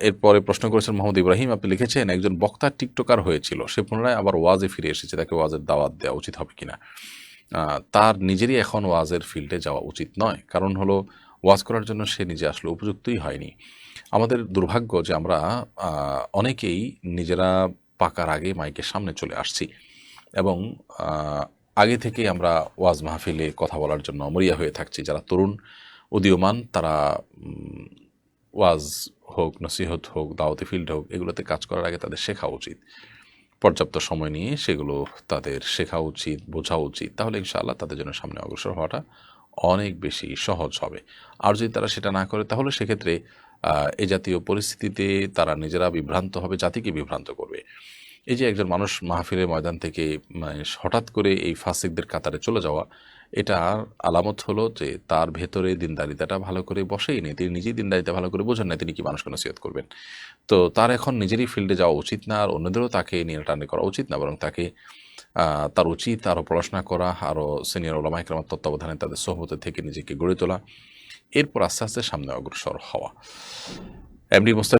এরপরে প্রশ্ন করেছেন মোহাম্মদ ইব্রাহিম, আপনি লিখেছেন একজন বক্তা টিকটকার হয়েছিল, সে পুনরায় আবার ওয়াজে ফিরে এসেছে, তাকে ওয়াজের দাওয়াত দেওয়া উচিত হবে কিনা? তার নিজেরই এখন ওয়াজের ফিল্ডে যাওয়া উচিত নয়, কারণ হলো ওয়াজ করার জন্য সে নিজে আসলে উপযুক্তই হয়নি। আমাদের দুর্ভাগ্য যে আমরা অনেকেই নিজেরা পাকার আগে মাইকের সামনে চলে আসছি এবং আগে থেকেই আমরা ওয়াজ মাহফিলে কথা বলার জন্য মরিয়া হয়ে থাকছি। যারা তরুণ উদীয়মান তারা ওয়াজ হোক, নসিহত হোক, দাওয়াতি ফিল্ড হোক, এগুলোতে কাজ করার আগে তাদের শেখা উচিত। পর্যাপ্ত সময় নিয়ে সেগুলো তাদের শেখা উচিত, বোঝা উচিত। তাহলে ইনশাআল্লাহ তাদের জন্য সামনে অগ্রসর হওয়াটা অনেক বেশি সহজ হবে। আর যদি তারা সেটা না করে তাহলে সেক্ষেত্রে এ জাতীয় পরিস্থিতিতে তারা নিজেরা বিভ্রান্ত হবে, জাতিকে বিভ্রান্ত করবে। এই যে একজন মানুষ মাহফিলের ময়দান থেকে হঠাৎ করে এই ফাসিকদের কাতারে চলে যাওয়া, এটার আলামত হলো যে তার ভেতরে দিনদারিতাটা ভালো করে বসেই নেই। তিনি নিজেই দিনদারিতা ভালো করে বোঝেন না, তিনি কি মানুষকে নসিহত করবেন? তো তার এখন নিজেরই ফিল্ডে যাওয়া উচিত না, আর অন্যদেরও তাকে নিয়ে টানাটানি করা উচিত না, বরং তাকে তার উচিত আরও পড়াশোনা করা, আরও সিনিয়র ওলামা ইকরামের তত্ত্বাবধানে তাদের সোহবতে থেকে নিজেকে গড়ে তোলা, এরপর আস্তে আস্তে সামনে অগ্রসর হওয়া। এমডি মোস্তাক